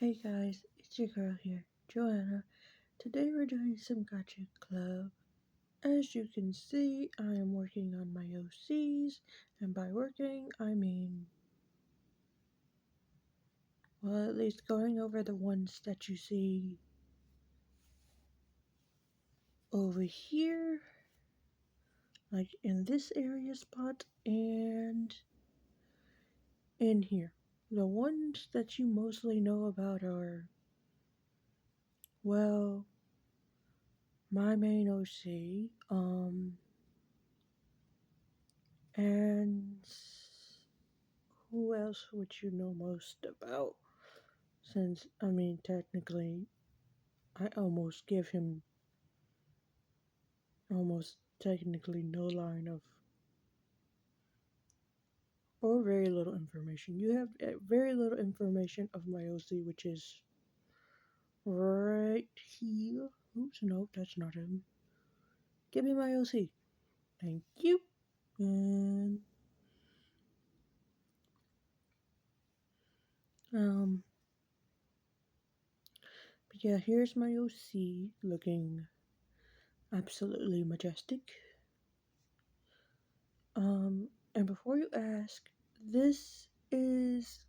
Hey guys, it's your girl here, Joanna. Today we're doing some Gacha Club. As you can see, I am working on my OCs, and by working, I mean, well, at least going over the ones that you see over here, like in this area spot, and in here. The ones that you mostly know about are, well, my main OC, and who else would you know most about? Since, technically, I almost give him almost technically no line of, or very little information. You have very little information of my OC, which is right here. Oops, no, that's not him. Give me my OC. Thank you. And, um, but yeah, here's my OC looking absolutely majestic. And before you ask, this is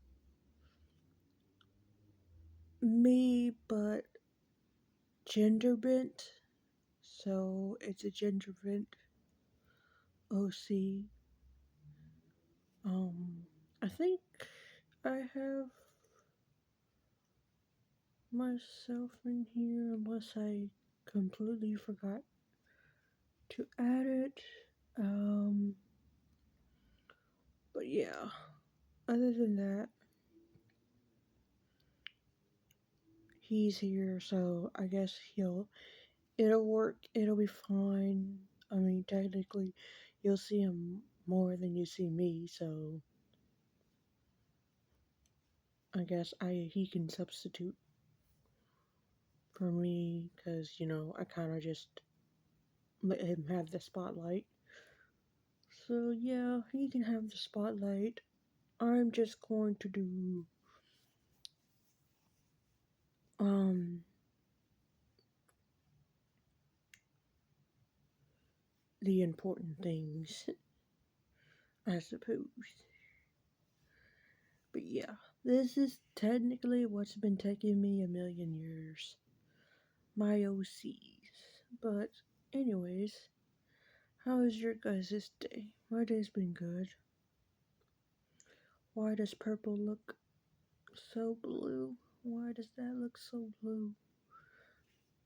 me, but gender bent. So it's a gender bent OC. I think I have myself in here unless I completely forgot to add it. Um, but yeah, other than that, he's here, so I guess it'll work, it'll be fine. Technically, you'll see him more than you see me, so I guess he can substitute for me because, I kind of just let him have the spotlight. So, yeah, he can have the spotlight. I'm just going to do, um, the important things, I suppose. But yeah, this is technically what's been taking me a million years. My OCs. But, anyways, how is your guys' day? My day's been good. Why does purple look so blue? Why does that look so blue?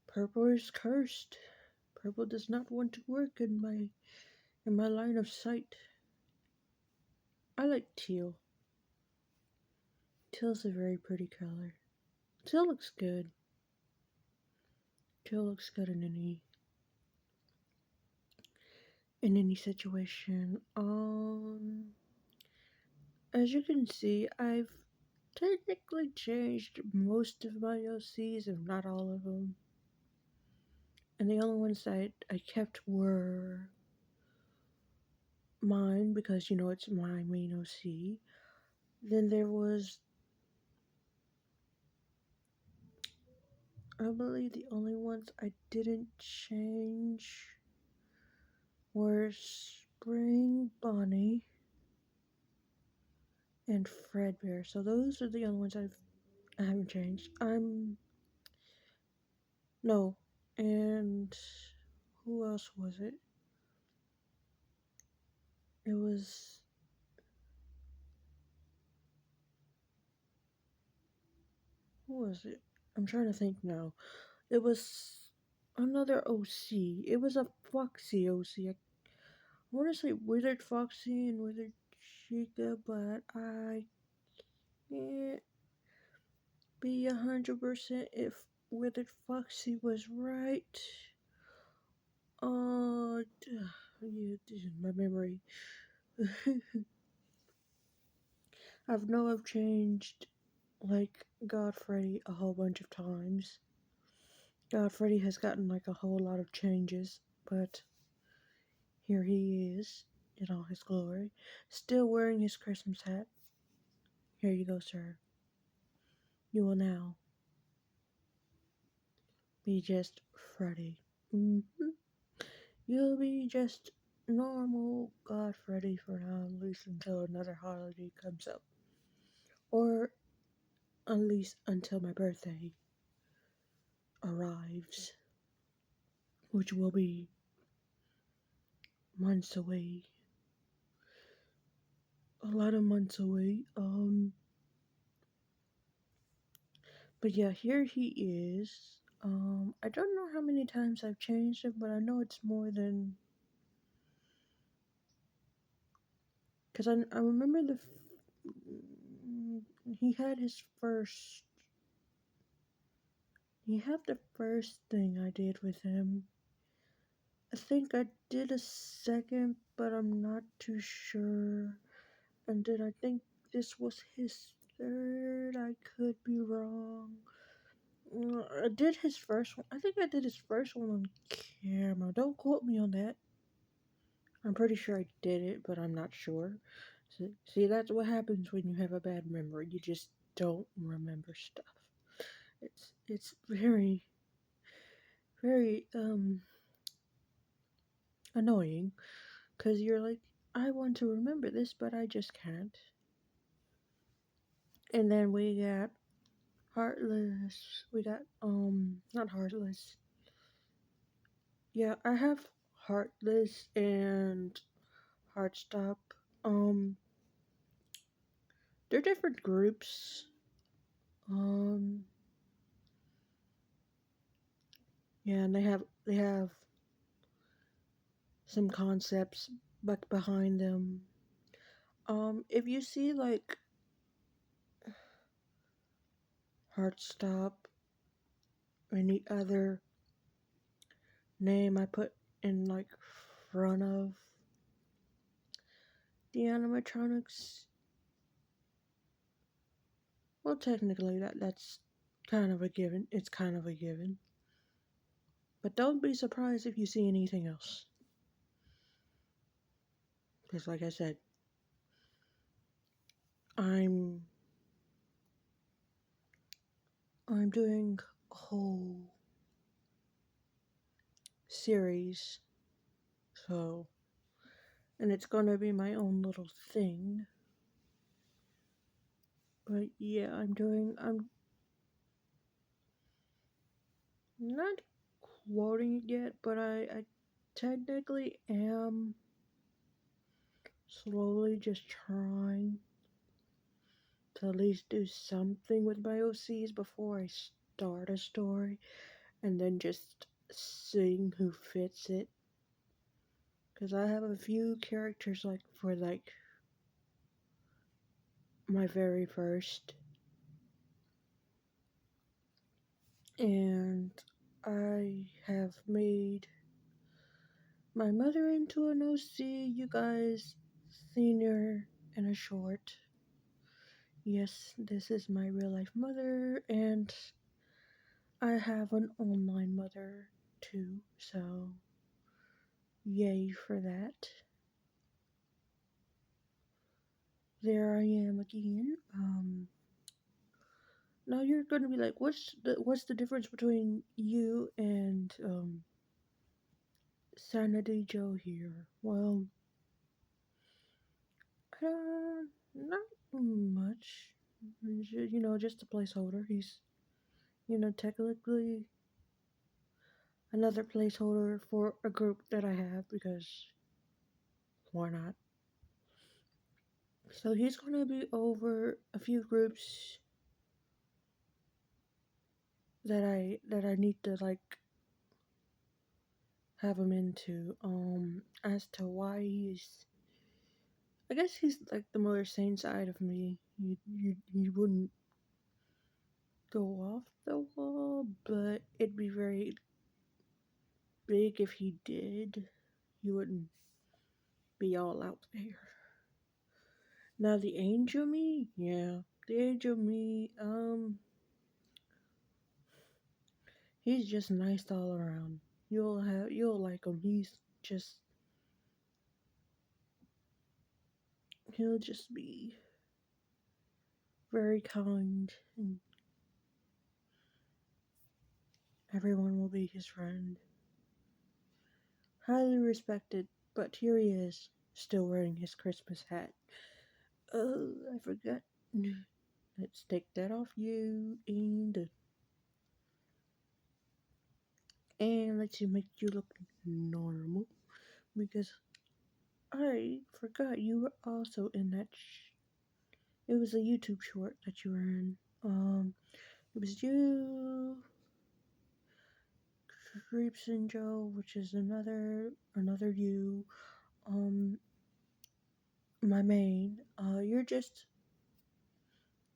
Purple is cursed. Purple does not want to work in my line of sight. I like teal. Teal's a very pretty color. Teal looks good. Teal looks good in any situation. As you can see, I've technically changed most of my OCs, if not all of them. And the only ones that I kept were mine because, it's my main OC. Then there was, I believe the only ones I didn't change were Spring Bonnie and Fredbear. So those are the only ones I haven't changed. No, and who else was it? It was, who was it? I'm trying to think now. It was another OC. It was a Foxy OC. I want to say Withered Foxy and Withered Chica, but I can't be 100% if Withered Foxy was right. Yeah, this is my memory. I've changed like God Freddy a whole bunch of times. God Freddy has gotten like a whole lot of changes, but here he is in all his glory, still wearing his Christmas hat. Here you go, sir. You will now be just Freddy. hmm You'll be just normal God Freddy for now, at least until another holiday comes up. Or at least until my birthday arrives, which will be months away. A lot of months away. But yeah, here he is. I don't know how many times I've changed it, but I know it's more than. Because I remember he had his first. He had the first thing I did with him. I think I did a second, but I'm not too sure. And then I think this was his third. I could be wrong. I did his first one. I think I did his first one on camera. Don't quote me on that. I'm pretty sure I did it, but I'm not sure. See, that's what happens when you have a bad memory. You just don't remember stuff. It's very very annoying because you're like, I want to remember this, but I just can't. And then we got Heartless. We got not Heartless. Yeah, I have Heartless and Heartstop. Um, they're different groups. Um, yeah, and they have some concepts but behind them. If you see like Heartstop or any other name I put in like front of the animatronics, well, technically that's kind of a given. It's kind of a given. But don't be surprised if you see anything else. Because, like I said, I'm I'm doing a whole series, so and it's gonna be my own little thing. But yeah, I'm not quoting it yet, but I technically am slowly just trying to at least do something with my OCs before I start a story and then just seeing who fits it. Because I have a few characters like for like my very first, and I have made my mother into an OC. You guys seen her in a short. Yes, this is my real life mother, and I have an online mother too, so yay for that. There I am again. Now you're gonna be like, what's the difference between you and Sanity Joe here? Well, not much. Just a placeholder. He's technically another placeholder for a group that I have because why not? So he's gonna be over a few groups that I need to like have him into. As to why I guess he's like the more sane side of me. You wouldn't go off the wall, but it'd be very big if he did. He wouldn't be all out there. Now the angel me, yeah, the angel me, he's just nice all around. You'll like him. Just he'll just be very kind and Everyone will be his friend. Highly respected, but here he is, still wearing his Christmas hat. Oh, I forgot. Let's take that off you and let's make you look normal because I forgot you were also in that. It was a YouTube short that you were in. It was you, Creeps and Joe, which is another you. Um, my main. You're just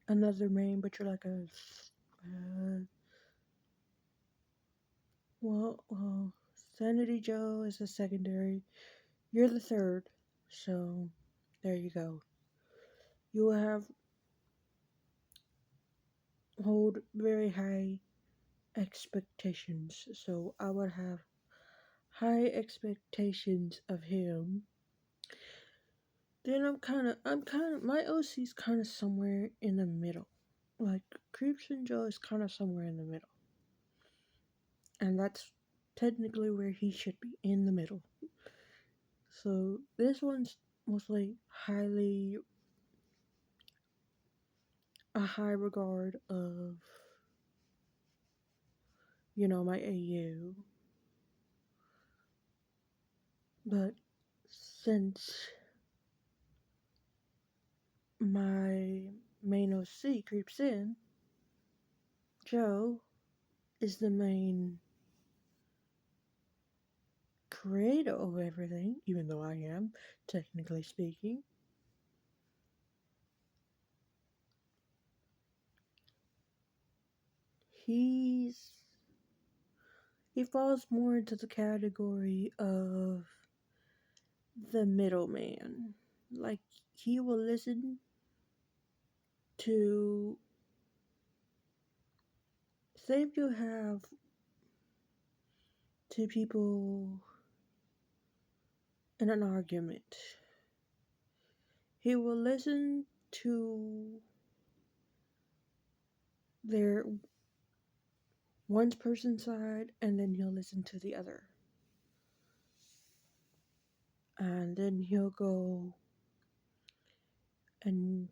another main, but you're like a. Well, Sanity Joe is a secondary. You're the third, so there you go. You will hold very high expectations, so I would have high expectations of him. Then my OC's kind of somewhere in the middle. Like, Creeps and Joe is kind of somewhere in the middle. And that's technically where he should be, in the middle. So this one's mostly a high regard of, my AU. But since my main OC creeps in, Joe is the main creator of everything, even though I am, technically speaking. He falls more into the category of the middleman. Like, he will listen to, say if you have two people in an argument, he will listen to their one person's side, and then he'll listen to the other. And then he'll go and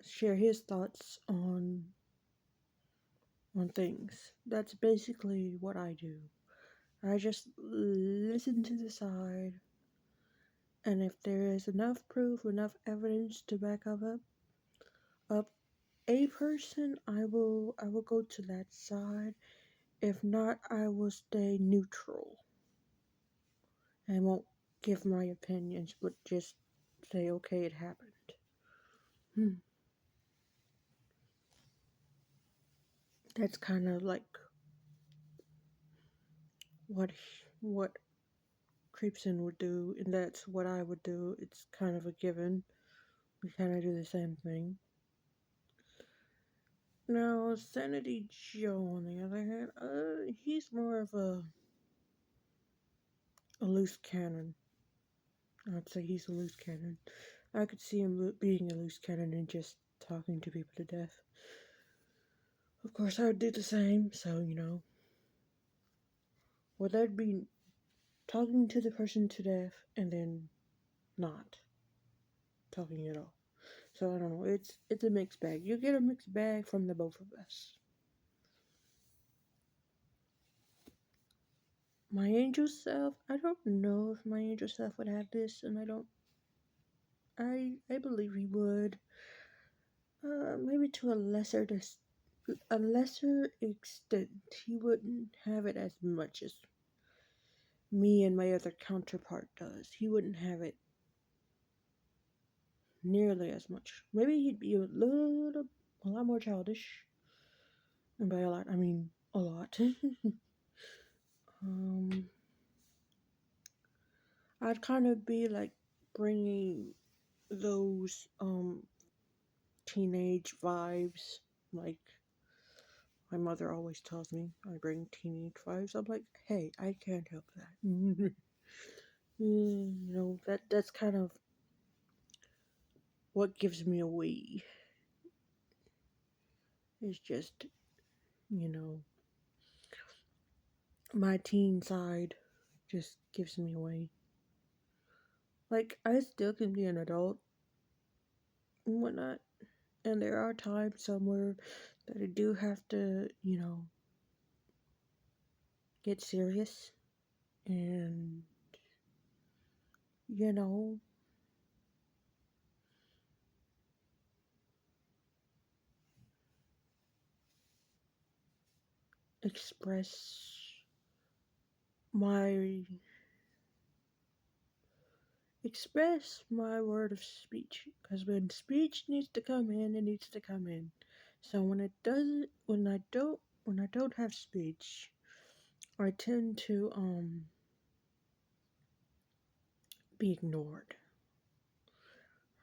share his thoughts on things. That's basically what I do. I just listen to the side, and if there is enough proof, enough evidence to back up a person, I will go to that side. If not, I will stay neutral. I won't give my opinions, but just say, okay, it happened. That's kind of like what Creepson would do, and that's what I would do. It's kind of a given. We kind of do the same thing. Now, Sanity Joe, on the other hand, he's more of a loose cannon. I'd say he's a loose cannon. I could see him being a loose cannon and just talking to people to death. Of course, I would do the same, so, would that be talking to the person to death and then not talking at all? So I don't know. It's a mixed bag. You get a mixed bag from the both of us. My angel self, I don't know if my angel self would have this, and I believe he would. Maybe to a lesser extent. He wouldn't have it as much as me and my other counterpart does. He wouldn't have it nearly as much. Maybe he'd be a lot more childish. And by a lot, I mean a lot. I'd kind of be like bringing those teenage vibes. Like, my mother always tells me I bring teenage vibes. I'm like, hey, I can't help that. That's kind of what gives me away. It's just you know, my teen side just gives me away. Like, I still can be an adult and whatnot, and there are times somewhere that I do have to, get serious and, you know, express my my word of speech, because when speech needs to come in, it needs to come in. So when it doesn't, when I don't have speech, I tend to be ignored.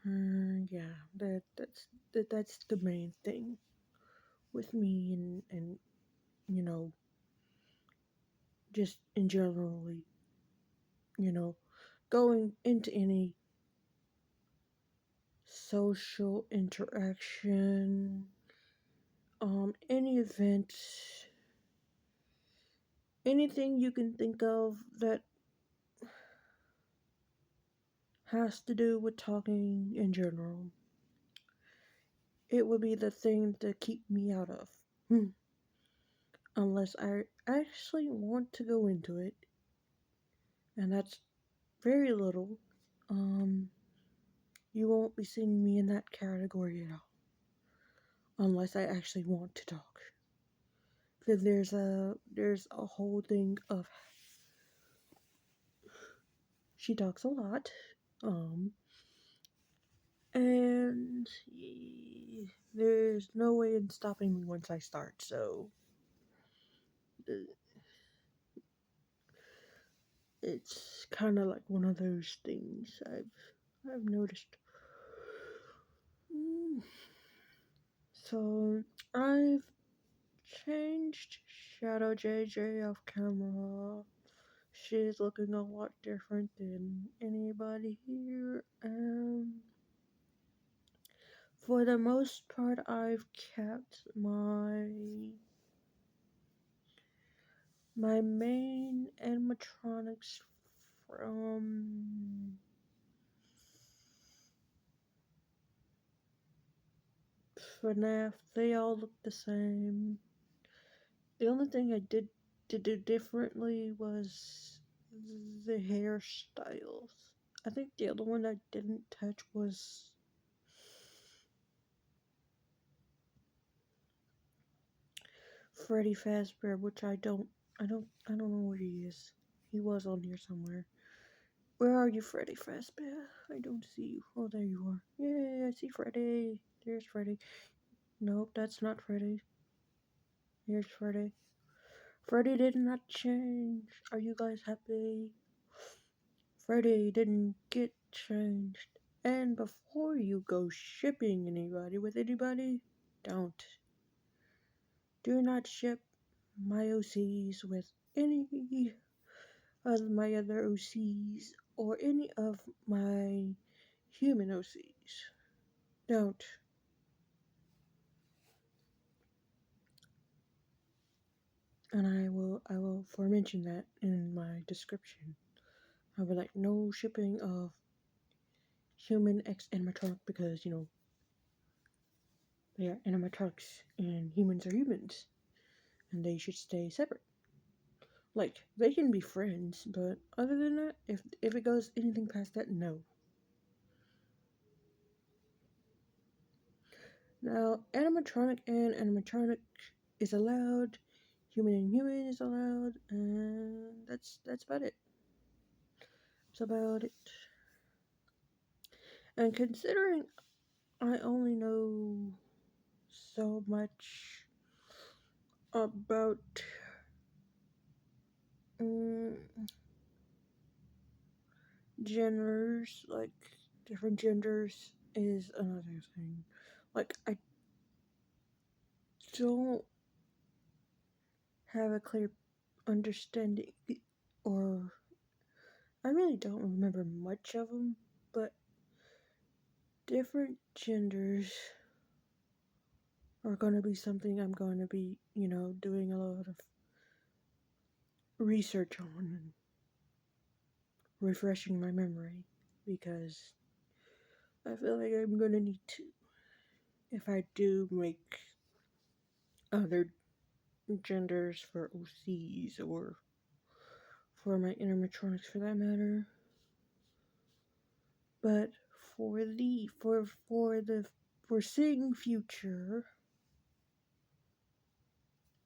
Yeah, that's the main thing with me, and you know, just in generally, you know, going into any social interaction, any event, anything you can think of that has to do with talking in general, it would be the thing to keep me out of. Unless I actually want to go into it, and that's very little. Um, you won't be seeing me in that category at all, unless I actually want to talk. Then there's a whole thing of she talks a lot, um, and there's no way in stopping me once I start. So uh, it's kind of like one of those things I've noticed. Mm. So I've changed Shadow JJ off camera. She's looking a lot different than anybody here. For the most part, I've kept my main animatronics from FNAF. They all look the same. The only thing I did to do differently was the hairstyles. I think the other one I didn't touch was Freddy Fazbear, which I don't know where he is. He was on here somewhere. Where are you, Freddy Fazbear? I don't see you. Oh, there you are. Yay, I see Freddy. There's Freddy. Nope, that's not Freddy. Here's Freddy. Freddy did not change. Are you guys happy? Freddy didn't get changed. And before you go shipping anybody with anybody, don't. Do not ship my OCs with any of my other OCs or any of my human OCs. Don't. And I will mention that in my description. I'll be like, no shipping of human X animatronic because, they are animatronics and humans are humans. And they should stay separate. Like, they can be friends, but other than that, if it goes anything past that, no. Now, animatronic and animatronic is allowed, human and human is allowed, and that's about it. That's about it. And considering I only know so much about mm, genders, like different genders, is another thing. Like, I don't have a clear understanding, or I really don't remember much of them, but different genders are going to be something I'm going to be, doing a lot of research on and refreshing my memory because I feel like I'm going to need to if I do make other genders for OCs or for my animatronics for that matter. But for the foreseeing future,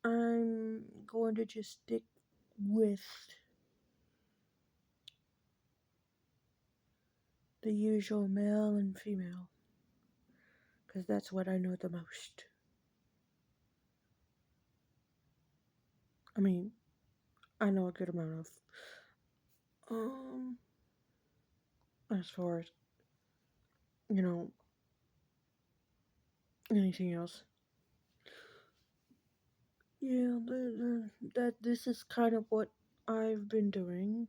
I'm going to just stick with the usual male and female because that's what I know the most. I mean, I know a good amount of um as far as you know anything else. Yeah, that this is kind of what I've been doing,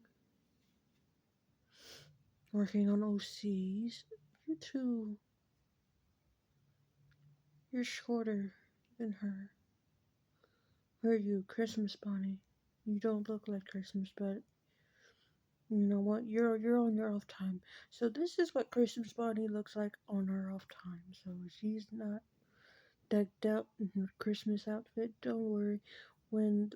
working on OCs. You too. You're shorter than her. Who are you, Christmas Bonnie? You don't look like Christmas, but you know what? You're on your off time. So this is what Christmas Bonnie looks like on her off time. So she's not decked out in her Christmas outfit. Don't worry. When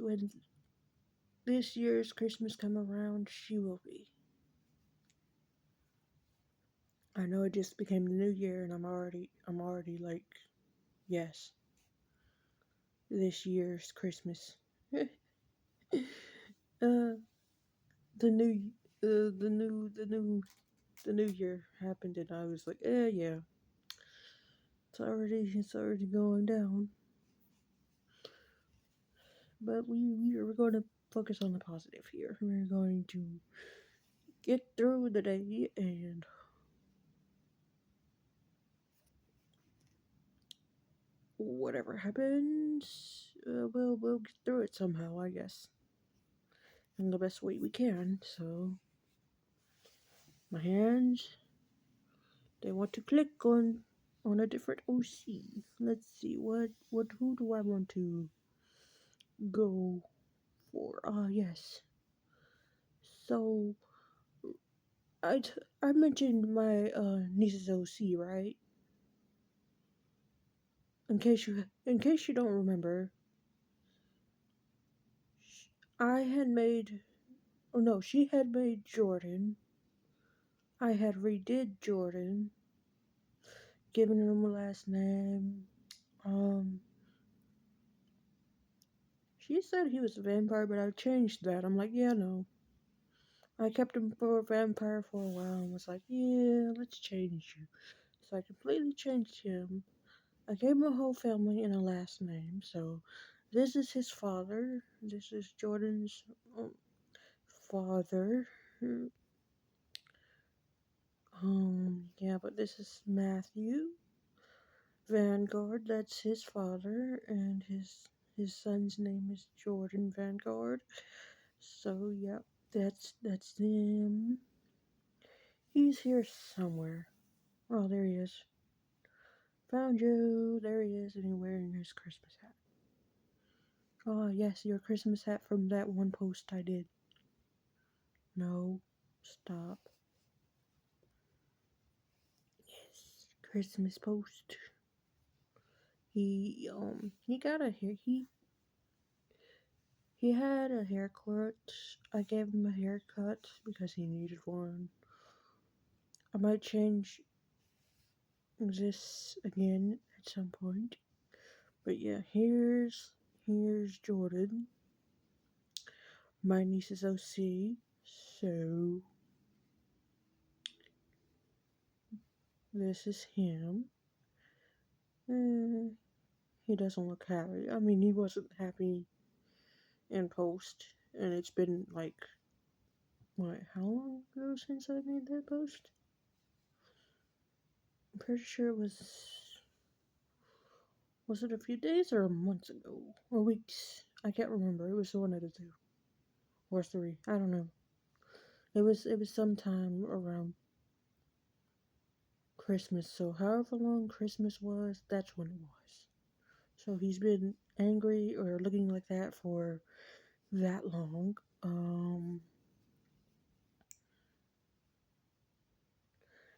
this year's Christmas come around, she will be. I know it just became the new year and I'm already like, yes, this year's Christmas. uh the new the new year happened and I was like, yeah, it's already going down. But we're going to focus on the positive here. We're going to get through the day and whatever happens, we'll get through it somehow, I guess, in the best way we can. So my hands, they want to click on a different OC. Let's see what who do I want to go for? Yes. So I mentioned my niece's OC, right? In case you don't remember, I had made oh no, she had made Jordan. I had redid Jordan, given him a last name. Um, she said he was a vampire, but I changed that. I'm like, yeah, no. I kept him for a vampire for a while and was like, yeah, let's change you. So I completely changed him. I gave him a whole family and a last name. So this is his father. This is Jordan's father. Yeah, but this is Matthew Vanguard. That's his father, and his son's name is Jordan Vanguard. So yep, that's him. He's here somewhere. Oh, there he is. Found you. There he is, and he's wearing his Christmas hat. Oh yes, your Christmas hat from that one post I did. No, stop. Yes, Christmas post. He got a hair. He had a haircut. I gave him a haircut because he needed one. I might change this again at some point. But yeah, here's Jordan. My niece is OC. So this is him. Eh, he doesn't look happy. I mean, he wasn't happy in post, and it's been like what? How long ago since I made that post? I'm pretty sure it was. Was it a few days or months ago? Or weeks? I can't remember. It was one of the two. Or three. I don't know. It was sometime around Christmas. So however long Christmas was, that's when it was. So he's been angry or looking like that for that long.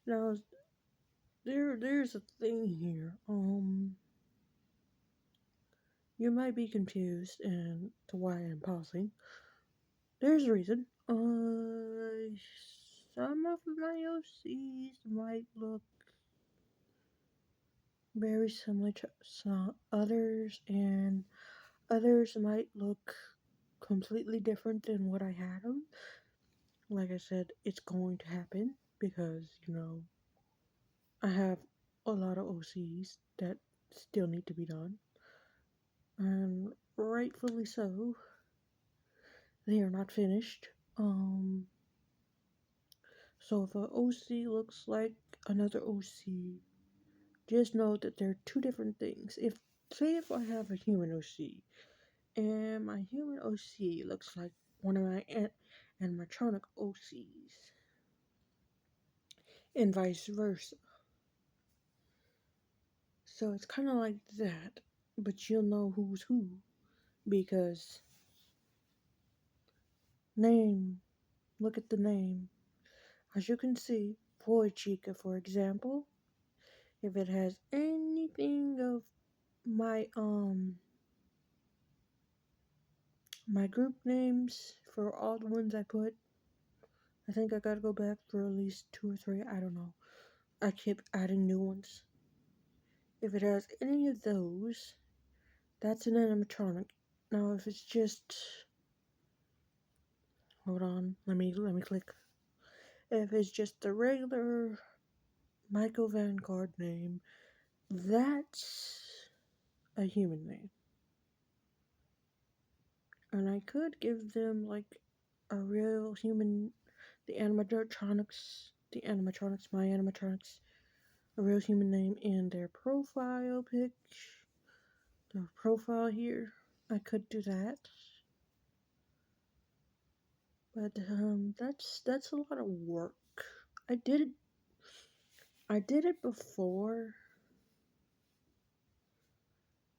Now there's a thing here. You might be confused and to why I'm pausing. There's a reason. Some of my OCs might look very similar to some others, and others might look completely different than what I had them. Like I said, it's going to happen because, I have a lot of OCs that still need to be done, and rightfully so. They are not finished. So if a OC looks like another OC, just know that they're two different things. If I have a human OC and my human OC looks like one of my animatronic OCs, and vice versa. So it's kind of like that, but you'll know who's who because name. Look at the name. As you can see, Boy Chica, for example, if it has anything of my my group names for all the ones I put, I think I gotta go back for at least 2 or 3. I don't know. I keep adding new ones. If it has any of those, that's an animatronic. Now, if it's just, hold on, let me click. If it's just the regular Michael Vanguard name, that's a human name. And I could give them like a real human, my animatronics, a real human name in their profile pic, their profile here. I could do that, but that's a lot of work. I did it. I did it before,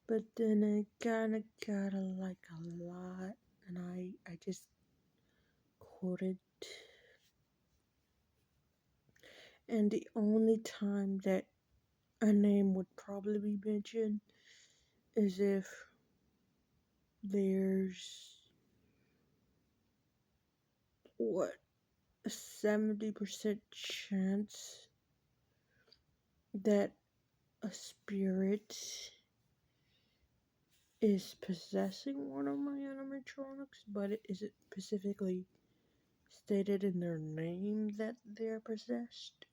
but then it kind of got like a lot, and I just quoted. And the only time that a name would probably be mentioned is if there's what a 70% chance that a spirit is possessing one of my animatronics, but it isn't specifically stated in their name that they're possessed.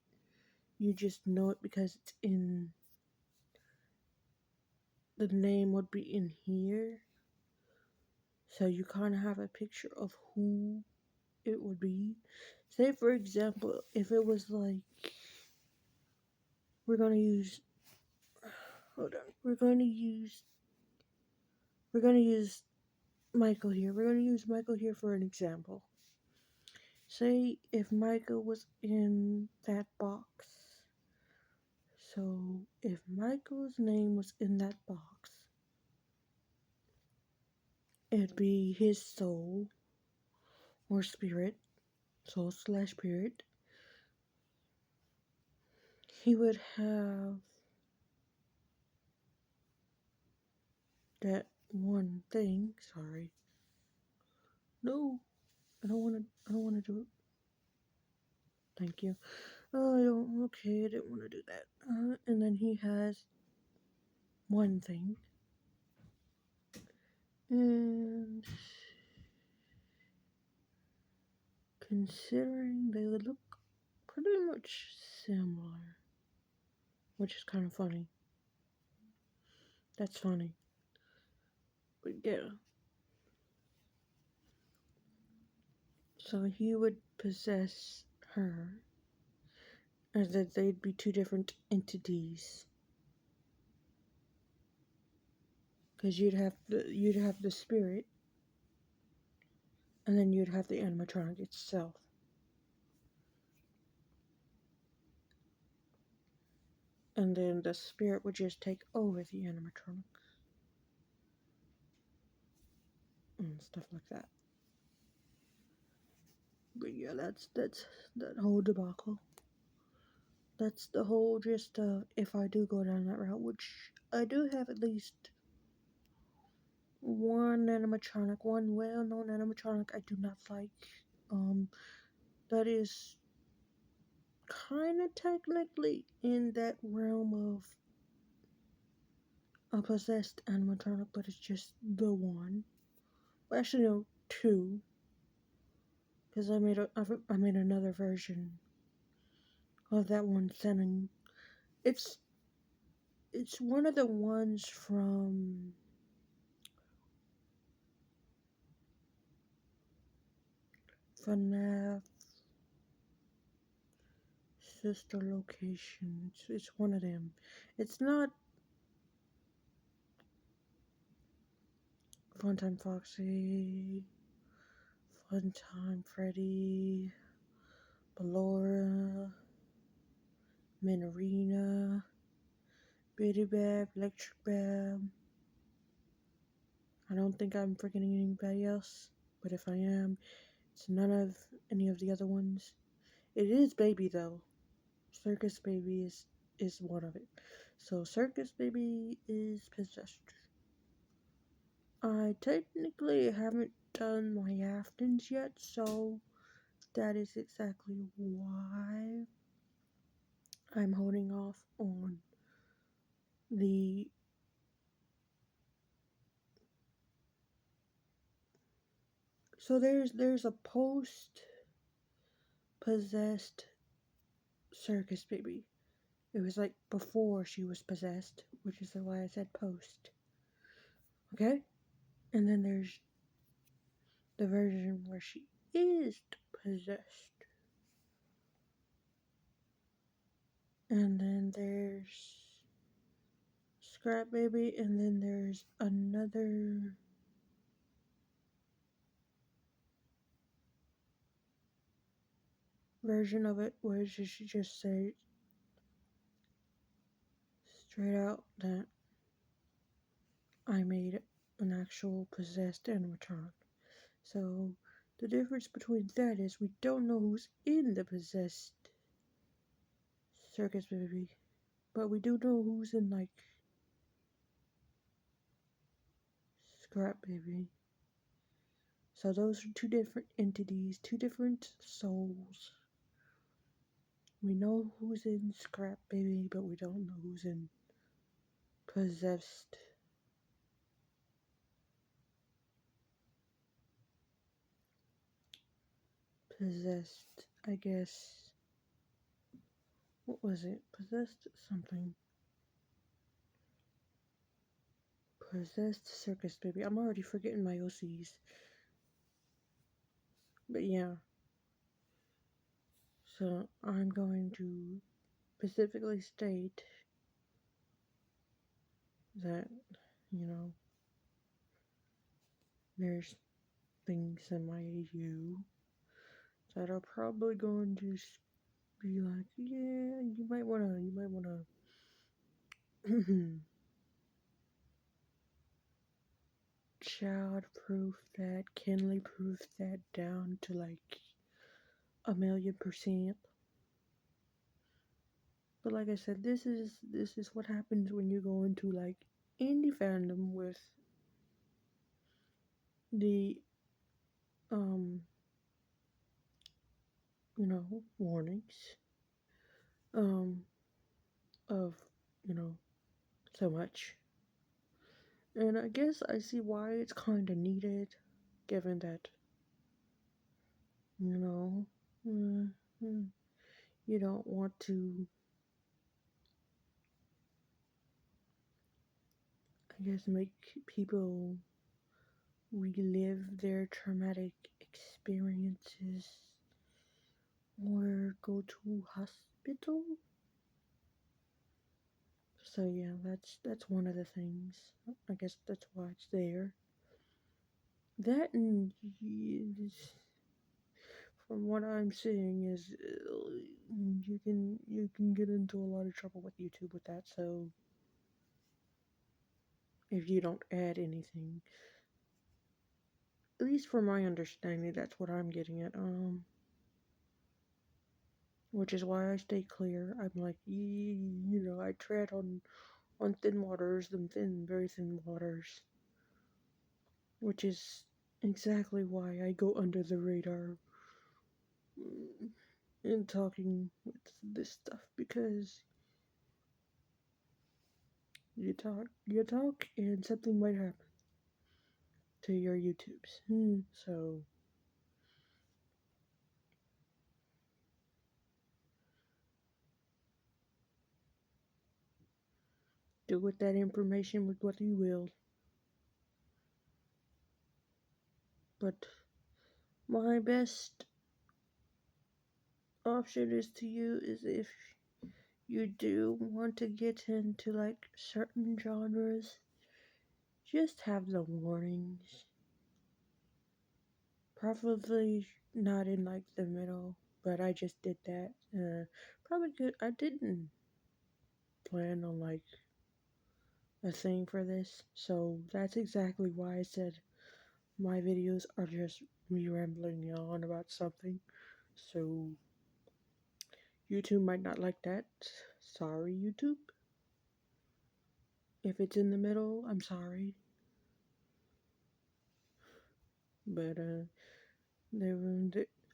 You just know it because it's in the name would be in here. So you kind of have a picture of who it would be. Say, for example, if it was like, we're going to use, hold on, we're going to use Michael here. We're going to use Michael here for an example. Say if Michael was in that box. So if Michael's name was in that box, it'd be his soul or spirit, soul/spirit. He would have that one thing. Sorry. No, I don't want to do it. Thank you. Oh, I don't. Okay, I didn't want to do that. And then he has one thing, and considering they look pretty much similar, which is kind of funny. That's funny. But yeah. So he would possess her, as that they'd be two different entities. Because you'd have the spirit, and then you'd have the animatronic itself. And then the spirit would just take over the animatronic. and stuff like that. But yeah, that's that whole debacle. That's the whole gist of if I do go down that route, which I do have at least one animatronic, one well-known animatronic I do not like. Um, that is kind of technically in that realm of a possessed animatronic, but it's just the one. Well, actually, no, two, because I made another version of that one setting. It's it's one of the ones from FNAF sister location. It's one of them. It's not Funtime Foxy, Funtime Freddy, Ballora, Minorina, Bitty Bab, Electric Bab. I don't think I'm forgetting anybody else, but if I am, it's none of any of the other ones. It is Baby though. Circus Baby is one of it. So Circus Baby is possessed. I technically haven't done my Aftons yet, so that is exactly why I'm holding off on the so there's a post possessed Circus Baby. It was like before she was possessed, which is why I said post. Okay? And then there's the version where she is possessed. And then there's Scrap Baby, and then there's another version of it where she should just say straight out that I made an actual possessed animatronic. So the difference between that is we don't know who's in the possessed Circus Baby, but we do know who's in like Scrap Baby. So those are two different entities, two different souls. We know who's in Scrap Baby, but we don't know who's in Possessed. Possessed, I guess. What was it? Possessed something. Possessed Circus Baby. I'm already forgetting my OCs. But yeah. So I'm going to specifically state that, you know, there's things in my AU that are probably going to be like, yeah, you might wanna child proof that, Kenley proof that down to like 1,000,000%. But like I said, this is what happens when you go into like indie fandom with the warnings um of, you know, so much. And I guess I see why it's kind of needed, given that, you know, mm, mm, you don't want to, I guess, make people relive their traumatic experiences or go to hospital. So yeah, that's one of the things. I guess that's why it's there. That and from what I'm seeing is you can get into a lot of trouble with YouTube with that. So if you don't add anything, At least from my understanding, that's what I'm getting at. Which is why I stay clear. I'm like, I tread on thin waters, them thin, very thin waters. Which is exactly why I go under the radar in talking with this stuff, because you talk, and something might happen to your YouTubes. So do with that information with what you will. But my best option is to you is if you do want to get into like certain genres, just have the warnings. Preferably not in like the middle, but I just did that. Probably good. I didn't plan on like a thing for this, so that's exactly why I said my videos are just me rambling on about something. So YouTube might not like that. Sorry, YouTube. If it's in the middle, I'm sorry. But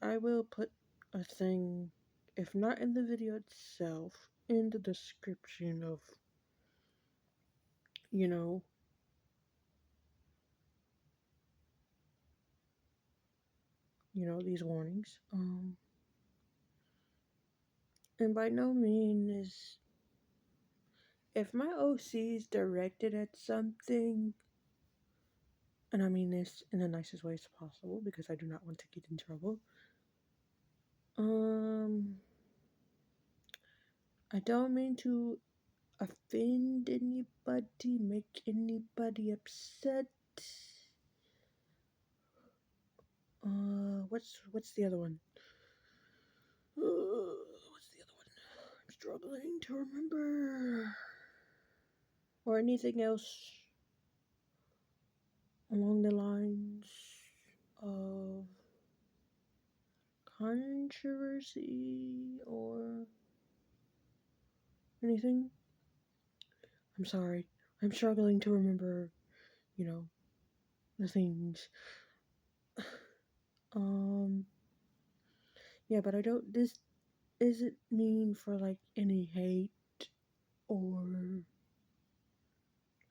I will put a thing, if not in the video itself, in the description of, you know, these warnings. And by no means is, if my OC is directed at something, and I mean this in the nicest way as possible because I do not want to get in trouble. I don't mean to offend anybody, make anybody upset. What's the other one? What's the other one? I'm struggling to remember. Or anything else along the lines of controversy or anything. I'm sorry. I'm struggling to remember, the things. Yeah, but I don't, this isn't mean for like any hate or,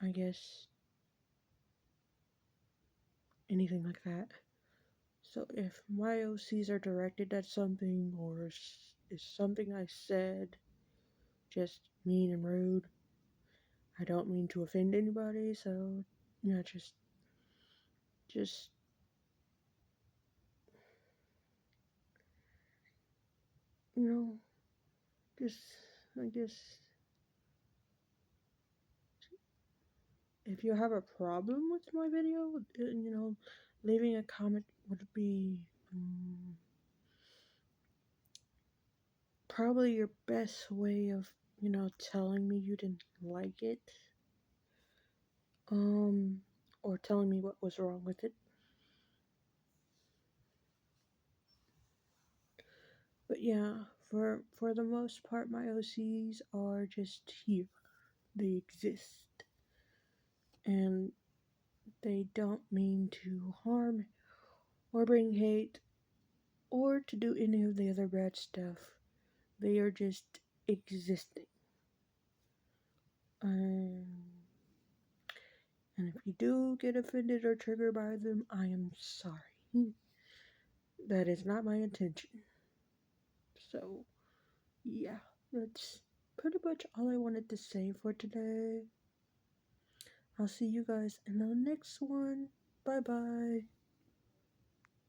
I guess, anything like that. So if my OCs are directed at something or is something I said just mean and rude, I don't mean to offend anybody, so, just, you know, just, I guess, if you have a problem with my video, leaving a comment would be probably your best way of, telling me you didn't like it. Or telling me what was wrong with it. But yeah, for the most part, my OCs are just here. They exist. And they don't mean to harm or bring hate or to do any of the other bad stuff. They are just existing. And if you do get offended or triggered by them, I am sorry. That is not my intention. So, yeah, that's pretty much all I wanted to say for today. I'll see you guys in the next one. Bye bye.